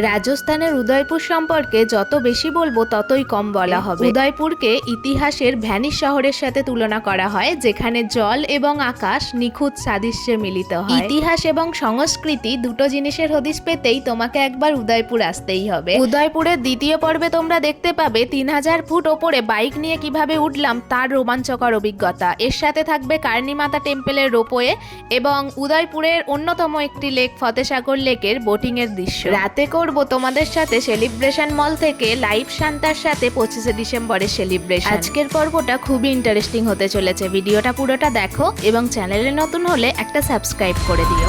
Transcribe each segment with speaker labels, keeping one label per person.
Speaker 1: রাজস্থানের উদয়পুর সম্পর্কে যত বেশি বলবো ততই কম বলা হবে। উদয়পুরকে ইতিহাসের ভ্যানিস শহরের সাথে তুলনা করা হয়, যেখানে জল এবং আকাশ নিখুঁত সাদৃশ্যে মিলিত হয়। ইতিহাস এবং সংস্কৃতি দুটো জিনিসের হদিশ পেতেই তোমাকে একবার উদয়পুর আসতেই হবে। উদয়পুরের দ্বিতীয় পর্বে তোমরা দেখতে পাবে 3000 ফুট ওপরে বাইক নিয়ে কিভাবে উঠলাম তার রোমাঞ্চকর অভিজ্ঞতা। এর সাথে থাকবে কার্নিমাতা টেম্পলের রোপওয়ে এবং উদয়পুরের অন্যতম একটি লেক ফতেসাগর লেকের বোটিং এর দৃশ্য। রাতে করব তোমাদের সাথে সেলিব্রেশন মল থেকে লাইভ শান্তার সাথে 25শে ডিসেম্বরের সেলিব্রেশন। আজকের পর্বটা খুবই ইন্টারেস্টিং হতে চলেছে। ভিডিওটা পুরোটা দেখো এবং চ্যানেলে নতুন হলে একটা সাবস্ক্রাইব করে দিও।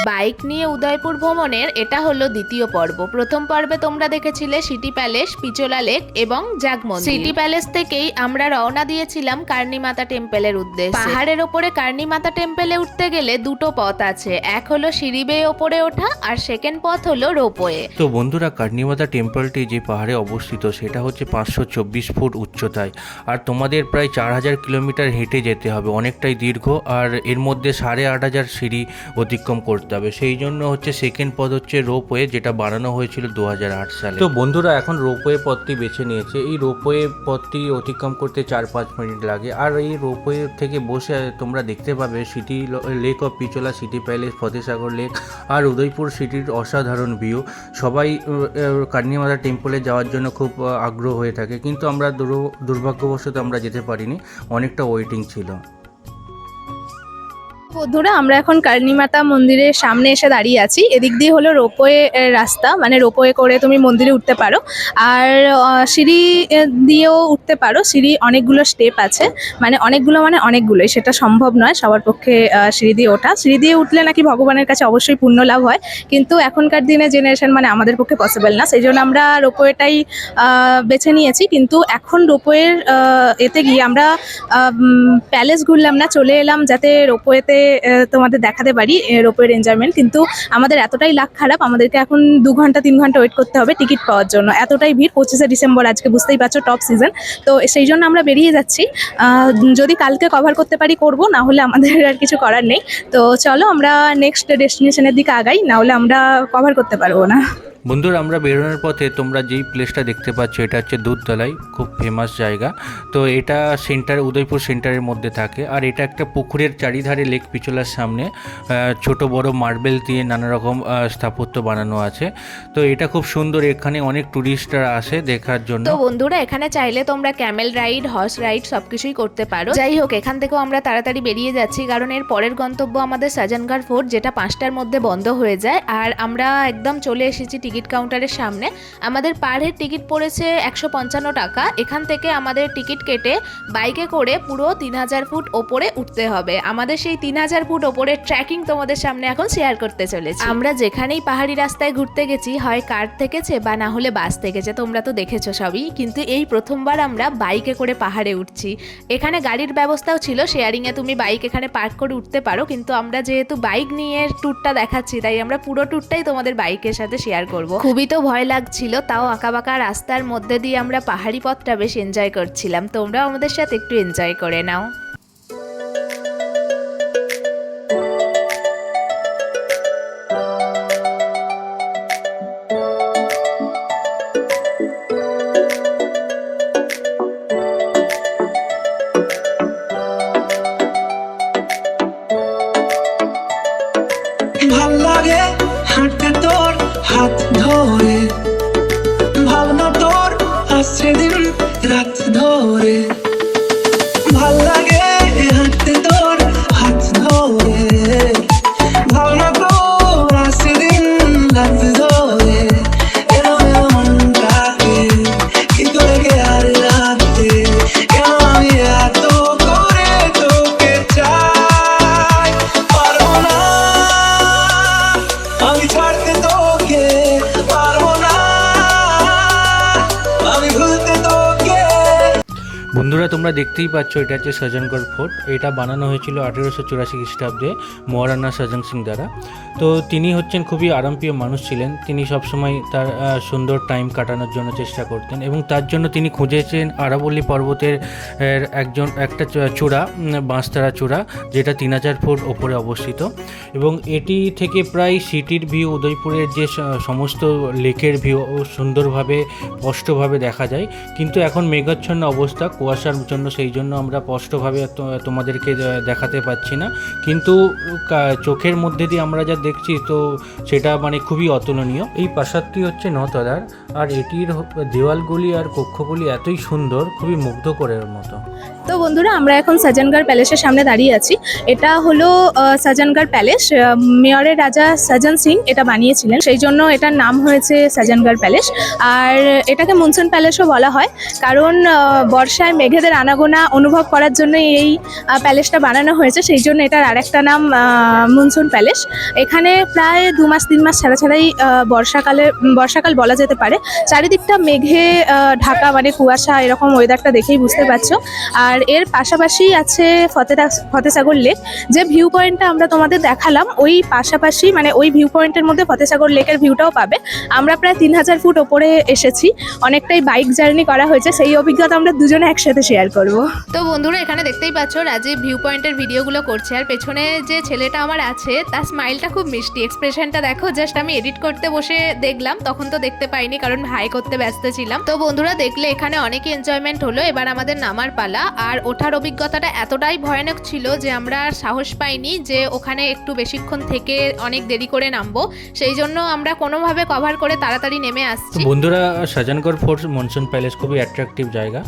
Speaker 1: বাইক নিয়ে উদয়পুর ভ্রমণের এটা হলো দ্বিতীয় পর্ব। প্রথম পর্বে তোমরা দেখেছিলে সিটি প্যালেস, পিচোলা লেক এবং জাগমন্দির। সিটি প্যালেস থেকেই আমরা রওনা দিয়েছিলাম কার্নিমাতা টেম্পলের উদ্দেশ্যে। পাহাড়ের ওপরে কার্নিমাতা টেম্পলে উঠতে গেলে দুটো পথ আছে, এক হলো সিঁড়ি বেয়ে ওপরে ওঠা আর সেকেন্ড পথ হলো রোপওয়ে।
Speaker 2: তো বন্ধুরা, কার্নিমাতা টেম্পলটি যে পাহাড়ে অবস্থিত সেটা হচ্ছে 524 ফুট উচ্চতায়, আর তোমাদের প্রায় 4000 কিলোমিটার হেঁটে যেতে হবে, অনেকটাই দীর্ঘ। আর এর মধ্যে 8500 সিঁড়ি অতিক্রম করতে হবে। সেই জন্য হচ্ছে সেকেন্ড পথ হচ্ছে রোপওয়ে, যেটা বানানো হয়েছিল 2008 সালে। তো বন্ধুরা, এখন রোপওয়ে পথটি বেছে নিয়েছে। এই রোপওয়ে পথটি অতিক্রম করতে 4-5 মিনিট লাগে। আর এই রোপওয়ে থেকে বসে তোমরা দেখতে পাবে city lake of Pichola, city palace, Fatehsagar lake আর উদয়পুর সিটির অসাধারণ ভিউ। সবাই কার্নিমাতা টেম্পলে যাওয়ার জন্য খুব আগ্রহ হয়ে থাকে, কিন্তু আমরা দুর্ভাগ্যবশত আমরা যেতে পারিনি, অনেকটা ওয়েটিং ছিল।
Speaker 3: বন্ধুরা, আমরা এখন কার্নিমাতা মন্দিরের সামনে এসে দাঁড়িয়ে আছি। এদিক দিয়ে হলো রোপওয়ে রাস্তা, মানে রোপওয়ে করে তুমি মন্দিরে উঠতে পারো। আর সিঁড়ি দিয়েও উঠতে পারো। সিঁড়ি অনেকগুলো স্টেপ আছে, মানে অনেকগুলোই, সেটা সম্ভব নয় সবার পক্ষে সিঁড়ি দিয়ে ওঠা। সিঁড়ি দিয়ে উঠলে নাকি ভগবানের কাছে অবশ্যই পুণ্য লাভ হয়, কিন্তু এখনকার দিনে জেনারেশন মানে আমাদের পক্ষে পসিবল না, সেই জন্য আমরা রোপওয়েটাই বেছে নিয়েছি। কিন্তু এখন রোপওয়ের এতে গিয়ে আমরা প্যালেস ঘুরলাম না, চলে এলাম যাতে রোপওয়েতে তোমাদের দেখাতে পারি রোপওয়ের এনজয়মেন্ট। কিন্তু আমাদের এতটাই লাক খারাপ, আমাদেরকে এখন 2-3 ঘন্টা ওয়েট করতে হবে টিকিট পাওয়ার জন্য। এতটাই ভিড়। 25শে ডিসেম্বর আজকে, বুঝতেই পারছো, টপ সিজন। তো সেই জন্য আমরা বেরিয়ে যাচ্ছি। যদি কালকে কভার করতে পারি করব, না হলে আমাদের আর কিছু করার নেই। তো চলো আমরা নেক্সট ডেস্টিনেশনের দিকে আগাই, না হলে আমরা কভার করতে পারবো না।
Speaker 2: বন্ধুরা, আমরা বেরোনোর পথে তোমরা যেই প্লেসটা দেখতে পাচ্ছ এটা হচ্ছে দুধতলাই, খুব ফেমাস জায়গা। তো এটা উদয়পুর সেন্টারের মধ্যে থাকে। আর এটা একটা পুকুরের চারিধারে লেক পিচোলার সামনে ছোট বড় মার্বেল দিয়ে নানা রকম স্থাপত্য বানানো আছে। তো এটা খুব সুন্দর, এখানে অনেক টুরিস্টরা আসে দেখার জন্য।
Speaker 1: তো বন্ধুরা, এখানে চাইলে তোমরা ক্যামেল রাইড, হর্স রাইড সবকিছুই করতে পারো। যাই হোক, এখান থেকেও আমরা তাড়াতাড়ি বেরিয়ে যাচ্ছি, কারণ এর পরের গন্তব্য আমাদের সাজানগড় ফোর্ট, যেটা 5টার মধ্যে বন্ধ হয়ে যায়। আর আমরা একদম চলে এসেছি টিকিট কাউন্টারের সামনে। আমাদের পার হেড টিকিট পড়েছে 155 টাকা। এখান থেকে আমাদের টিকিট কেটে বাইকে করে পুরো 3000 ফুট ওপরে উঠতে হবে। আমাদের সেই 3000 ফুট ওপরে ট্রেকিং তোমাদের সামনে এখন শেয়ার করতে চলেছি। আমরা যেখানেই পাহাড়ি রাস্তায় ঘুরতে গেছি, হয় কার থেকেছে বা না হলে বাস থেকেছে, তোমরা তো দেখেছো সবই। কিন্তু এই প্রথমবার আমরা বাইকে করে পাহাড়ে উঠছি। এখানে গাড়ির ব্যবস্থাও ছিল, শেয়ারিংয়ে তুমি বাইক এখানে পার্ক করে উঠতে পারো। কিন্তু আমরা যেহেতু বাইক নিয়ে ট্যুরটা দেখাচ্ছি, তাই আমরা পুরো ট্যুরটাই তোমাদের বাইকের সাথে শেয়ার করব। খুবই তো ভয় লাগছিল, তাও আঁকাবাঁকা রাস্তার মধ্যে দিয়ে আমরা পাহাড়ি পথটা বেশ এনজয় করছিলাম। তোমরাও আমাদের সাথে একটু এনজয় করে নাও।
Speaker 4: ভাল লাগে হাঁটতে তোর হাত ধরে, ভাবনা তোর আসছে দিন রাত ধরে। ভাল লাগে
Speaker 2: বন্ধুরা তোমরা দেখতেই পাচ্ছ এটা হচ্ছে সাজনগড় ফোর্ট। এটা বানানো হয়েছিল 1884 খ্রিস্টাব্দে মহারানা সাজন সিং দ্বারা। তো তিনি হচ্ছেন খুবই আরামপ্রিয় মানুষ ছিলেন। তিনি সবসময় তার সুন্দর টাইম কাটানোর জন্য চেষ্টা করতেন এবং তার জন্য তিনি খুঁজেছেন আরাবল্লী পর্বতের একটা চূড়া, বাঁশতারা চূড়া, যেটা 3000 ফুট ওপরে অবস্থিত এবং এটি থেকে প্রায় সিটির ভিউ, উদয়পুরের যে সমস্ত লেকের ভিউ সুন্দরভাবে স্পষ্টভাবে দেখা যায়। কিন্তু এখন মেঘাচ্ছন্ন অবস্থা কুয়াশার জন্য, সেই জন্য আমরা স্পষ্টভাবে তোমাদেরকে দেখাতে পাচ্ছি না, কিন্তু চোখের মধ্যে দিয়ে আমরা যা দেখছি তো সেটা মানে খুবই অতুলনীয়। এই প্রাসাদটি হচ্ছে 9 তলার আর এটির দেওয়ালগুলি আর কক্ষগুলি এতই সুন্দর, খুবই মুগ্ধকরের মতো।
Speaker 3: তো বন্ধুরা আমরা এখন সাজনগড় প্যালেসের সামনে দাঁড়িয়ে আছি। এটা হলো সাজনগড় প্যালেস। মেয়রের রাজা সাজন সিং এটা বানিয়েছিলেন, সেই জন্য এটার নাম হয়েছে সাজনগড় প্যালেস। আর এটাকে মনসুন প্যালেসও বলা হয়, কারণ বর্ষায় মেঘেদের আনাগোনা অনুভব করার জন্য এই প্যালেসটা বানানো হয়েছে, সেই জন্য এটার আরেকটা নাম মনসুন প্যালেস। এখানে প্রায় 2 মাস 3 মাস ছাড়াই বর্ষাকাল বলা যেতে পারে। চারিদিকটা মেঘে ঢাকা, মানে কুয়াশা, এরকম ওয়েদারটা দেখেই বুঝতে পারছো। আর এর পাশাপাশি আছে ফতেসাগর লেক। যে ভিউ পয়েন্টটা আমরা তোমাদের দেখালাম ওই পাশাপাশি, মানে ওই ভিউ পয়েন্টের মধ্যে ফতেসাগর লেকের ভিউটাও পাবে। আমরা প্রায় 3000 ফুট ওপরে এসেছি, অনেকটাই বাইক জার্নি করা হয়েছে, সেই অভিজ্ঞতা আমরা দুজনে একসাথে শেয়ার করব।
Speaker 1: তো বন্ধুরা এখানে দেখতেই পাচ্ছ রাজীব ভিউ পয়েন্টের ভিডিওগুলো করছে, আর পেছনে যে ছেলেটা আমার আছে তার স্মাইলটা খুব মিষ্টি, এক্সপ্রেশনটা দেখো। জাস্ট আমি এডিট করতে বসে দেখলাম, তখন তো দেখতে পাইনি কারণ হাই করতে ব্যস্ত ছিলাম। তো বন্ধুরা দেখলে এখানে অনেকই এনজয়মেন্ট হলো। এবার আমাদের নামার পালা। আর ওঠার অভিজ্ঞতাটা এতটাই ভয়ানক ছিল যে আমরা আর সাহস পাইনি যে ওখানে একটু বেশিক্ষণ থেকে অনেক দেরি করে নামবো, সেই জন্য আমরা কোনোভাবে কভার করে তাড়াতাড়ি নেমে আসছি।
Speaker 2: বন্ধুরা সাজনগড় ফোর্ট মনসুন প্যালেস খুবই অ্যাট্রাকটিভ জায়গা,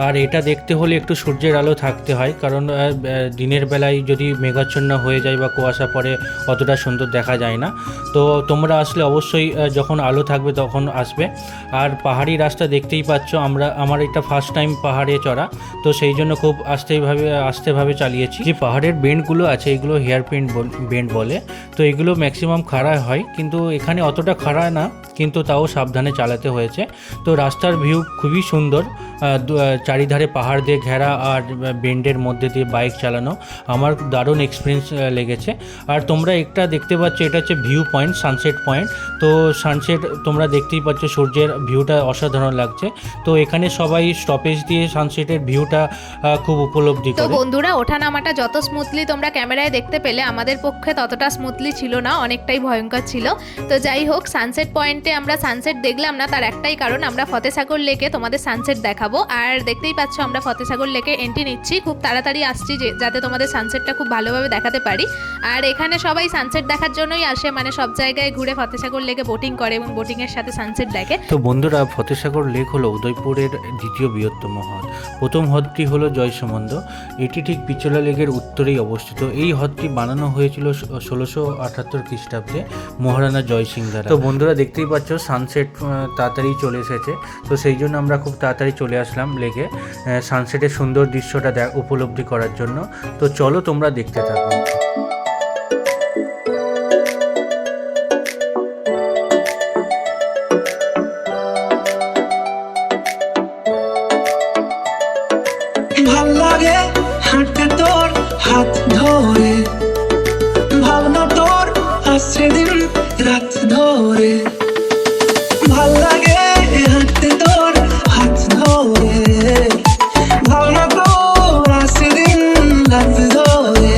Speaker 2: আর এটা দেখতে হলে একটু সূর্যের আলো থাকতে হয়, কারণ দিনের বেলায় যদি মেঘাচ্ছন্ন হয়ে যায় বা কুয়াশা পড়ে অতটা সুন্দর দেখা যায় না। তো তোমরা আসলে অবশ্যই যখন আলো থাকবে তখন আসবে। আর পাহাড়ি রাস্তা দেখতেই পাচ্ছ, আমার এটা ফার্স্ট টাইম পাহাড়ে চড়া, তো সেই জন্য খুব আস্তেভাবে চালিয়েছি। যে পাহাড়ের বেন্ডগুলো আছে এগুলো হেয়ার বেন্ড বলে, তো এগুলো ম্যাক্সিমাম খাড়া হয়, কিন্তু এখানে অতটা খাড়া না, কিন্তু তাও সাবধানে চালাতে হয়েছে। তো রাস্তার ভিউ খুবই সুন্দর, চারিধারে পাহাড় দিয়ে ঘেরা আর বেন্ডের মধ্যে দিয়ে বাইক চালানো আমার দারুণ এক্সপিরিয়েন্স লেগেছে। আর তোমরা একটা দেখতে পাচ্ছ, এটা হচ্ছে ভিউ পয়েন্ট, সানসেট পয়েন্ট। তো সানসেট তোমরা দেখতেই পাচ্ছ, সূর্যের ভিউটা অসাধারণ লাগছে। তো এখানে সবাই স্টপেজ দিয়ে সানসেটের ভিউটা খুব উপলব্ধি করে।
Speaker 1: তো বন্ধুরা ওঠা নামাটা যত স্মুথলি তোমরা ক্যামেরায় দেখতে পেলে, আমাদের পক্ষে ততটা স্মুথলি ছিল না, অনেকটাই ভয়ঙ্কর ছিল। তো যাই হোক, সানসেট পয়েন্টে আমরা সানসেট দেখলাম না, তার একটাই কারণ, আমরা ফতেসাগর লেকে তোমাদের সানসেট দেখাবো। আর দেখতেই পাচ্ছ আমরা ফতেসাগর লেকে এন্ট্রি নিচ্ছি, খুব তাড়াতাড়ি আসছি যাতে তোমাদের সানসেটটা খুব ভালোভাবে দেখাতে পারি। আর এখানে সবাই সানসেট দেখার জন্যই আসে, মানে সব জায়গায় ঘুরে ফতেসাগর লেকে বোটিং করে এবং বোটিংয়ের সাথে সানসেট দেখে।
Speaker 2: তো বন্ধুরা ফতেসাগর লেক হলো উদয়পুরের দ্বিতীয় বৃহত্তম হ্রদ। প্রথম হ্রদটি হলো জয়সমন্দ, এটি ঠিক পিচলা লেকের উত্তরেই অবস্থিত। এই হ্রদটি বানানো হয়েছিল 1678 খ্রিস্টাব্দে মহারানা জয় সিং দ্বারা। তো বন্ধুরা দেখতেই পাচ্ছ সানসেট তাড়াতাড়ি চলে এসেছে, তো সেই জন্য আমরা খুব তাড়াতাড়ি চলে আসলাম লেকে সানসেটের সুন্দর দৃশ্যটা উপলব্ধি করার জন্য। তো চলো তোমরা দেখতে থাকো।
Speaker 4: ভাল লাগে হাঁটতে তোর হাত ধরে, ভাবনা তোর আসছে দিন রাত ধরে। ভাল লাগে হাঁটতে তোর হাত ধরে, ভাবনা তোর আসছে দিন রাত ধরে।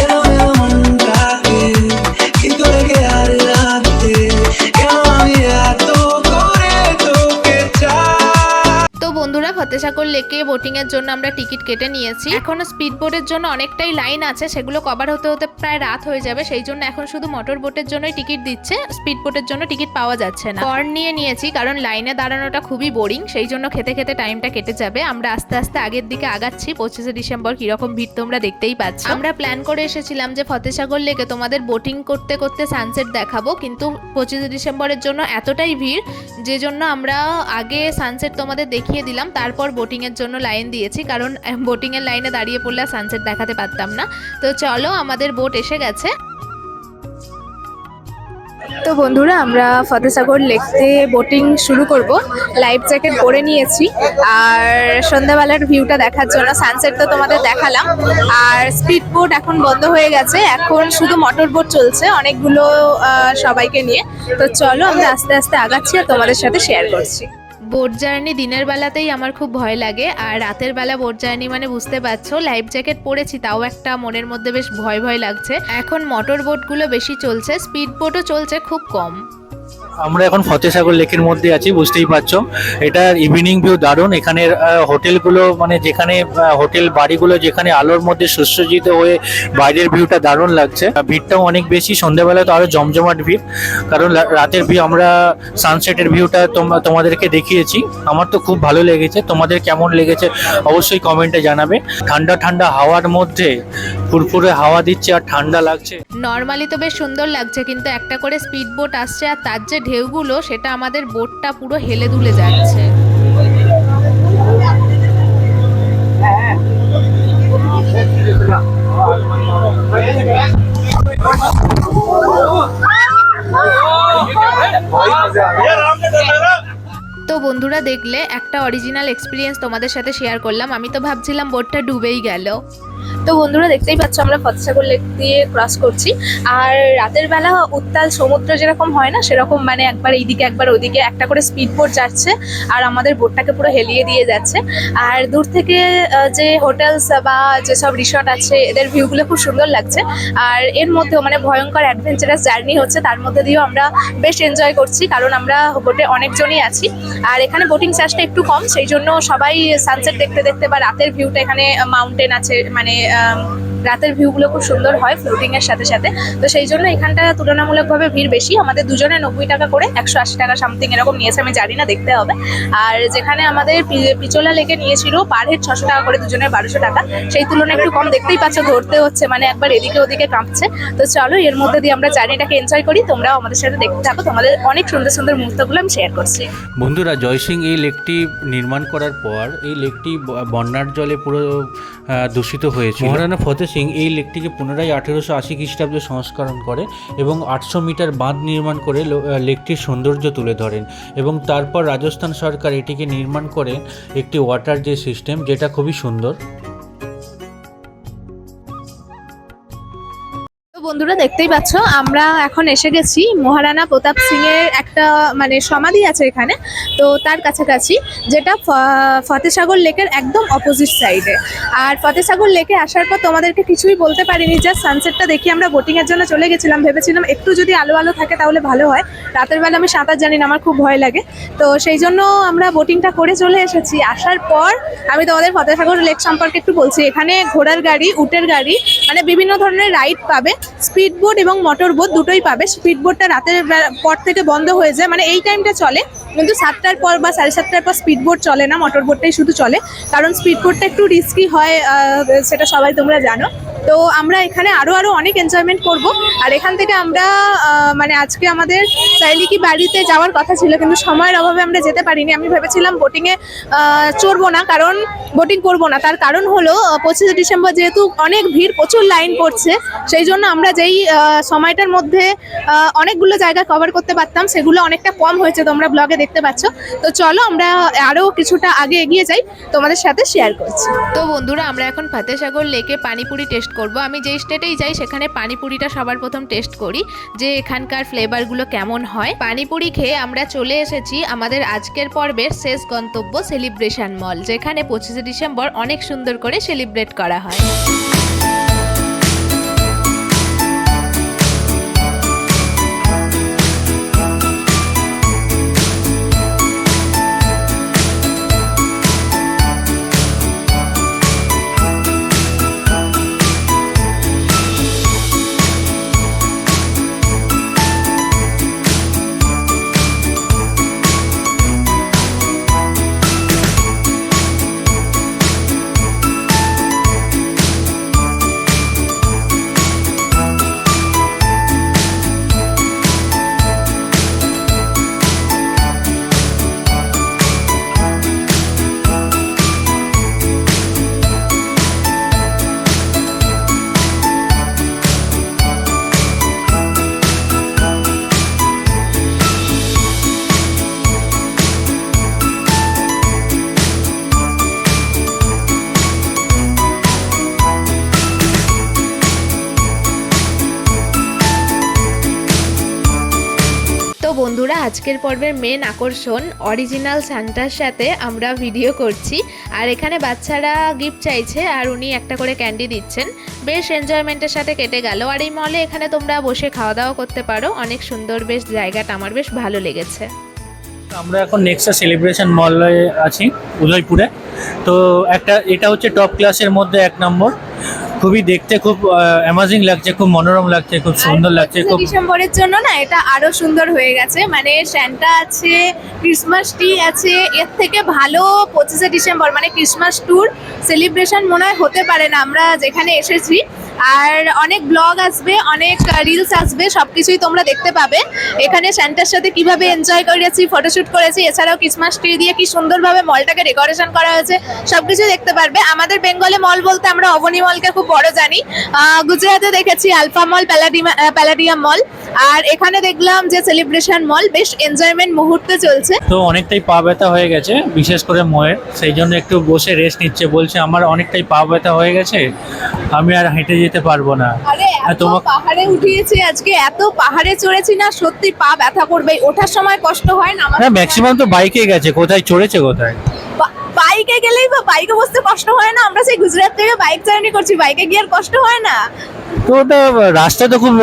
Speaker 4: এলো মনটাকে কি করে গে আর রাতে, কেন আমি এত করে তোকে চাই।
Speaker 1: তো বন্ধুরা ফতেসাগর লেকে বোটিং এর জন্য আমরা টিকিট কেটে নিয়েছি। এখনো স্পিড বোটের জন্য অনেকটাই লাইন আছে, সেগুলো কভার হতে হতে প্রায় রাত হয়ে যাবে, সেই জন্য এখন শুধু মোটর বোটের জন্যই টিকিট দিচ্ছে, স্পিড বোটের জন্য টিকিট পাওয়া যাচ্ছে না। কর্ন নিয়ে নিয়েছি কারণ লাইনে দাঁড়ানোটা খুবই বোরিং, সেই জন্য খেতে খেতে টাইমটা কেটে যাবে। আমরা আস্তে আস্তে আগের দিকে আগাচ্ছি। 25শে ডিসেম্বর কিরকম ভিড় তোমরা দেখতেই পাচ্ছ। আমরা প্ল্যান করে এসেছিলাম যে ফতেসাগর লেকে তোমাদের বোটিং করতে করতে সানসেট দেখাবো, কিন্তু 25শে ডিসেম্বরের জন্য এতটাই ভিড় যে জন্য আমরা আগে সানসেট তোমাদের দেখিয়ে দিলাম, তারপর বোটিং এর জন্য লাইন দিয়েছি, কারণ বোটিং এর লাইনে দাঁড়িয়ে পড়লে সানসেট দেখাতে পারতাম না। তো চলো আমাদের বোট এসে গেছে।
Speaker 3: তো বন্ধুরা আমরা ফতেসাগর লেকে বোটিং শুরু করব। লাইফ জ্যাকেট পরে নিয়েছি আর সন্ধ্যাবেলার ভিউটা দেখার জন্য সানসেট তো তোমাদের দেখালাম। আর স্পিড বোট এখন বন্ধ হয়ে গেছে, এখন শুধু মোটর বোট চলছে অনেকগুলো সবাইকে নিয়ে। তো চলো আমরা আস্তে আস্তে আগাচ্ছি আর তোমাদের সাথে শেয়ার করছি।
Speaker 1: বোট জার্নি দিনের বেলাতেই আমার খুব ভয় লাগে, আর রাতের বেলা বোট জার্নি মানে বুঝতে পারছো, লাইফ জ্যাকেট পরেছি তাও একটা মনের মধ্যে বেশ ভয় ভয় লাগছে। এখন মোটর বোটগুলো বেশি চলছে, স্পিড বোটও চলছে খুব কম।
Speaker 5: আমরা এখন ফতেসাগর লেকের মধ্যে আছি, বুঝতেই পারছো এটার ইভিনিং ভিউ দারুণ। এখানের হোটেলগুলো মানে যেখানে হোটেল বাড়িগুলো যেখানে আলোর মধ্যে সুসজ্জিত হয়ে বাইরের ভিউটা দারুণ লাগছে। ভিড়টাও অনেক বেশি, সন্ধ্যাবেলা তো আরো জমজমাট ভিড়, কারণ রাতের ভিউ আমরা সানসেটের ভিউটা তোমাদেরকে দেখিয়েছি। আমার তো খুব ভালো লেগেছে, তোমাদের কেমন লেগেছে অবশ্যই কমেন্টে জানাবে। ঠান্ডা ঠান্ডা হাওয়ার মধ্যে ফুরফুরে হাওয়া দিচ্ছে আর ঠান্ডা লাগছে।
Speaker 1: নর্মালি তো বেশ সুন্দর লাগছে, কিন্তু একটা করে স্পিড বোট আসছে আর তার যে ঢেউগুলো সেটা আমাদের বোটটা পুরো হেলে দুলে যাচ্ছে। তো বন্ধুরা দেখলে একটা অরিজিনাল এক্সপিরিয়েন্স তোমাদের সাথে শেয়ার করলাম। আমি তো ভাবছিলাম বোটটা ডুবেই গেল।
Speaker 3: তো বন্ধুরা দেখতেই পাচ্ছ আমরা ফতেসাগর লেক দিয়ে ক্রস করছি, আর রাতের বেলা উত্তাল সমুদ্র যেরকম হয় না সেরকম, মানে একবার এইদিকে একবার ওইদিকে একটা করে স্পিড বোট যাচ্ছে আর আমাদের বোটটাকে পুরো হেলিয়ে দিয়ে যাচ্ছে। আর দূর থেকে যে হোটেলস বা যেসব রিসর্ট আছে এদের ভিউগুলো খুব সুন্দর লাগছে। আর এর মধ্যেও মানে ভয়ঙ্কর অ্যাডভেঞ্চারাস জার্নি হচ্ছে, তার মধ্যে দিয়েও আমরা বেশ এনজয় করছি, কারণ আমরা বোটে অনেকজনই আছি। আর এখানে বোটিং চার্জটা একটু কম, সেই জন্য সবাই সানসেট দেখতে দেখতে বা রাতের ভিউটা, এখানে মাউন্টেন আছে মানে রাতের ভিউগুলো খুব সুন্দর হয় ফ্লোটিং এর সাথে সাথে। তো সেই জন্য এখানটা তুলনামূলকভাবে ভিড় বেশি। আমাদের দুজনে 90 টাকা করে, 180 টাকা সামথিং এরকম নিয়েছে, আমি জানি না, দেখতে হবে। আর যেখানে আমাদের পিচোলা লেকে নিয়েছিল পার হেড 600 টাকা করে, দুজনের 1200 টাকা, সেই তুলনায় একটু কম। দেখতেই পাচ্ছ ধরতে হচ্ছে, মানে একবার এদিকে ওদিকে কাঁপছে। তো চলো এর মধ্যে দিয়ে আমরা জার্নিটাকে এনজয় করি, তোমরাও আমাদের সাথে দেখতে থাকো, তোমাদের অনেক সুন্দর সুন্দর মুহূর্তগুলো আমি শেয়ার করছি।
Speaker 2: বন্ধুরা, জয়সিং এই লেকটি নির্মাণ করার পর এই লেকটি বন্যার জলে পুরো দূষিত হয়েছে। মহারানা ফতেহ সিং এই লেকটিকে পুনরায় 1880 খ্রিস্টাব্দে সংস্করণ করে এবং 800 মিটার বাঁধ নির্মাণ করে লেকটির সৌন্দর্য তুলে ধরেন, এবং তারপর রাজস্থান সরকার এটিকে নির্মাণ করে একটি ওয়াটার যে সিস্টেম, যেটা খুবই সুন্দর।
Speaker 3: বন্ধুরা দেখতেই পাচ্ছ আমরা এখন এসে গেছি মহারানা প্রতাপ সিং এর একটা মানে সমাধি আছে এখানে, তো তার কাছাকাছি, যেটা ফতেসাগর লেকের একদম অপোজিট সাইডে। আর ফতেসাগর লেকে আসার পর তোমাদেরকে কিছুই বলতে পারিনি, জাস্ট সানসেটটা দেখি আমরা বোটিং এর জন্য চলে গেছিলাম। ভেবেছিলাম একটু যদি আলো আলো থাকে তাহলে ভালো হয়, রাতের বেলা আমি সাঁতার জানি না, আমার খুব ভয় লাগে, তো সেই জন্য আমরা বোটিংটা করে চলে এসেছি। আসার পর আমি তোমাদের ফতেসাগর লেক সম্পর্কে একটু বলছি। এখানে ঘোড়ার গাড়ি, উটের গাড়ি, মানে বিভিন্ন ধরনের রাইড পাবে, স্পিড বোট এবং মোটর বোট দুটোই পাবে। স্পিড বোটটা রাতের পর থেকে বন্ধ হয়ে যায়, মানে এই টাইমটা চলে, কিন্তু 7টার পর বা 7:30টার পর স্পিড বোট চলে না, মোটর বোটটাই শুধু চলে, কারণ স্পিড বোটটা একটু রিস্কি হয়, সেটা সবাই তোমরা জানো। তো আমরা এখানে আরো অনেক এনজয়মেন্ট করব। আর এখান থেকে আমরা মানে আজকে আমাদের চাইলিকি বাড়িতে যাওয়ার কথা ছিল, কিন্তু সময়ের অভাবে আমরা যেতে পারিনি। আমি ভেবেছিলাম বোটিংয়ে চড়বো না, কারণ বোটিং করবো না, তার কারণ হলো 25 ডিসেম্বর যেহেতু অনেক ভিড়, প্রচুর লাইন পড়ছে, সেই জন্য আমরা যেই সময়টার মধ্যে অনেকগুলো জায়গা কভার করতে পারতাম সেগুলো অনেকটা কম হয়েছে, তোমরা ব্লগে দেখতে পাচ্ছ। তো চলো আমরা আরও কিছুটা আগে এগিয়ে যাই, তোমাদের সাথে শেয়ার করছি।
Speaker 1: তো বন্ধুরা, আমরা এখন ফতেসাগর লেকে পানিপুরি টেস্ট করব। আমি যেই স্টেটেই যাই সেখানে পানিপুরিটা সবার প্রথম টেস্ট করি, যে এখানকার ফ্লেভারগুলো কেমন হয়। পানিপুরি খেয়ে আমরা চলে এসেছি আমাদের আজকের পর্বের শেষ গন্তব্য সেলিব্রেশন মল, যেখানে 25 ডিসেম্বর অনেক সুন্দর করে সেলিব্রেট করা হয়। বন্ধুরা, আজকের পর্বের মেন আকর্ষণ অরিজিনাল সান্টার সাথে আমরা ভিডিও করছি। আর এখানে বাচ্চারা গিফট চাইছে আর উনি একটা করে ক্যান্ডি দিচ্ছেন। বেশ এনজয়মেন্টের সাথে কেটে গেল। আর এই মলে এখানে তোমরা বসে খাওয়া দাওয়া করতে পারো, অনেক সুন্দর বেশ জায়গাটা, আমার বেশ ভালো লেগেছে।
Speaker 5: আমরা এখন নেক্সট সেলিব্রেশন মলে আছি উদয়পুরে। তো এটা হচ্ছে টপ ক্লাসের মধ্যে 1 নম্বর। খুবই দেখতে খুব অ্যামাজিং লাগছে, খুব মনোরম লাগছে, খুব সুন্দর লাগছে। খুব
Speaker 3: ডিসেম্বরের জন্য না এটা আরো সুন্দর হয়ে গেছে, মানে স্যান্টা আছে, ক্রিসমাস ট্রি আছে, এর থেকে ভালো 25শে ডিসেম্বর মানে ক্রিসমাস ট্যুর সেলিব্রেশন মনে হয় হতে পারে না আমরা যেখানে এসেছি। আর অনেক ব্লগ আসবে, অনেক রিলস আসবে, সবকিছুই তোমরা দেখতে পাবে এখানে স্যান্টার সাথে কিভাবে এনজয় করেছি, ফটোশুট করেছি, এছাড়াও ক্রিসমাস ট্রি দিয়ে কি সুন্দরভাবে মলটাকে ডেকোরেশন করা হয়েছে সবকিছু দেখতে পারবে। আমাদের বেঙ্গলে মল বলতে আমরা অবনী মলকে খুব বড় জানি, গুজরাটে দেখেছি আলফা মল, প্যালাডিয়াম মল, আর এখানে দেখলাম যে সেলিব্রেশন মল। বেশ এনজয়মেন্ট মুহূর্তে চলছে।
Speaker 5: তো অনেকটাই পা ব্যথা হয়ে গেছে, বিশেষ করে মোয়ের, সেই জন্য একটু বসে রেস্ট নিচ্ছে। বলছে আমার অনেকটাই পা ব্যথা হয়ে গেছে, আমি আর হেঁটে যেতে পারবো না।
Speaker 3: আরে এত পাহাড়ে উঠিয়েছি আজকে, এত পাহাড়ে চড়েছি না, সত্যি পা ব্যথা করবে। ওঠার সময় কষ্ট হয় না?
Speaker 5: হ্যাঁ, ম্যাক্সিমাম তো বাইকে গেছে, কোথায় চড়েছে কোথায়?
Speaker 3: বাইকে গেলেই বা বাইকে বসতে কষ্ট হয় না? আমরা সেই গুজরাট থেকে বাইক জার্নি করছি, বাইকে গিয়ে আর কষ্ট হয় না?
Speaker 5: তো ওটা রাস্তা তো খুব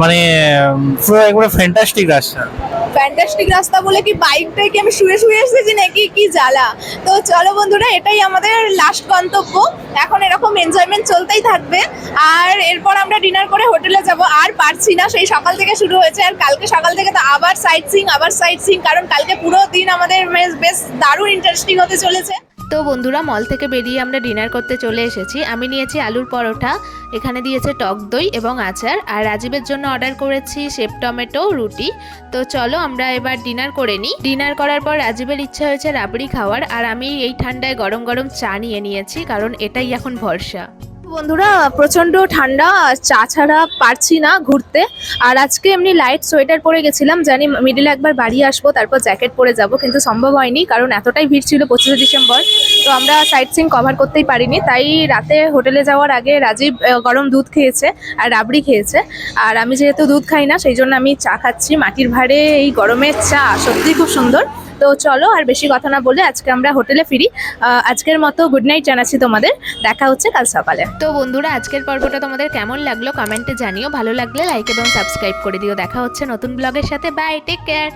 Speaker 5: মানে পুরো একবারে ফ্যান্টাস্টিক রাস্তা।
Speaker 3: ফ্যান্টাস্টিক রাস্তা বলে কি বাইকটাই কি আমি শুয়ে শুয়ে এসেছি নাকি? কি জ্বালা। তো চলো বন্ধুরা, এটাই আমাদের লাস্ট গন্তব্য। এখন এরকম এনজয়মেন্ট চলতেই থাকবে, আর এরপর আমরা ডিনার করে হোটেলে যাব। আর পারছি না, সেই সকাল থেকে শুরু হয়েছে, আর কালকে সকাল থেকে তো আবার সাইট সিইং, কারণ কালকে পুরো দিন আমাদের বেশ দারুণ ইন্টারেস্টিং হতে চলেছে।
Speaker 1: তো বন্ধুরা, মল থেকে বেরিয়ে আমরা ডিনার করতে চলে এসেছি। আমি নিয়েছি আলুর পরোটা, এখানে দিয়েছে টক দই এবং আচার, আর রাজীবের জন্য অর্ডার করেছি শেপ টমেটো রুটি। তো চলো আমরা এবার ডিনার করে নিই। ডিনার করার পর রাজীবের ইচ্ছা হয়েছে রাবড়ি খাওয়ার, আর আমি এই ঠান্ডায় গরম গরম চা নিয়ে নিয়েছি, কারণ এটাই এখন ভরসা।
Speaker 3: বন্ধুরা, প্রচন্ড ঠান্ডা, চা ছাড়া পারছি না ঘুরতে। আর আজকে এমনি লাইট সোয়েটার পরে গেছিলাম, জানি মিডিলে একবার বাড়ি আসবো, তারপর জ্যাকেট পরে যাব, কিন্তু সম্ভব হয়নি কারণ এতটাই ভিড় ছিল 25শে ডিসেম্বর। তো আমরা সাইট সিইং কভার করতেই পারিনি, তাই রাতে হোটেলে যাওয়ার আগে রাজীব গরম দুধ খেয়েছে আর রাবড়ি খেয়েছে। আর আমি যেহেতু দুধ খাই না, সেই জন্য আমি চা খাচ্ছি। মাটির ভাঁড়ে এই গরমের চা সত্যিই খুব সুন্দর। তো চলো আর বেশি কথা না বলে আজকে আমরা হোটেলে ফিরি। আজকের মতো গুড নাইট জানাচ্ছি তোমাদের, দেখা হচ্ছে কাল সকালে।
Speaker 1: তো বন্ধুরা, আজকের পর্বটা তোমাদের কেমন লাগলো কমেন্টে জানিও, ভালো লাগলে লাইক এবং সাবস্ক্রাইব করে দিও। দেখা হচ্ছে নতুন ব্লগের সাথে। Bye, take care.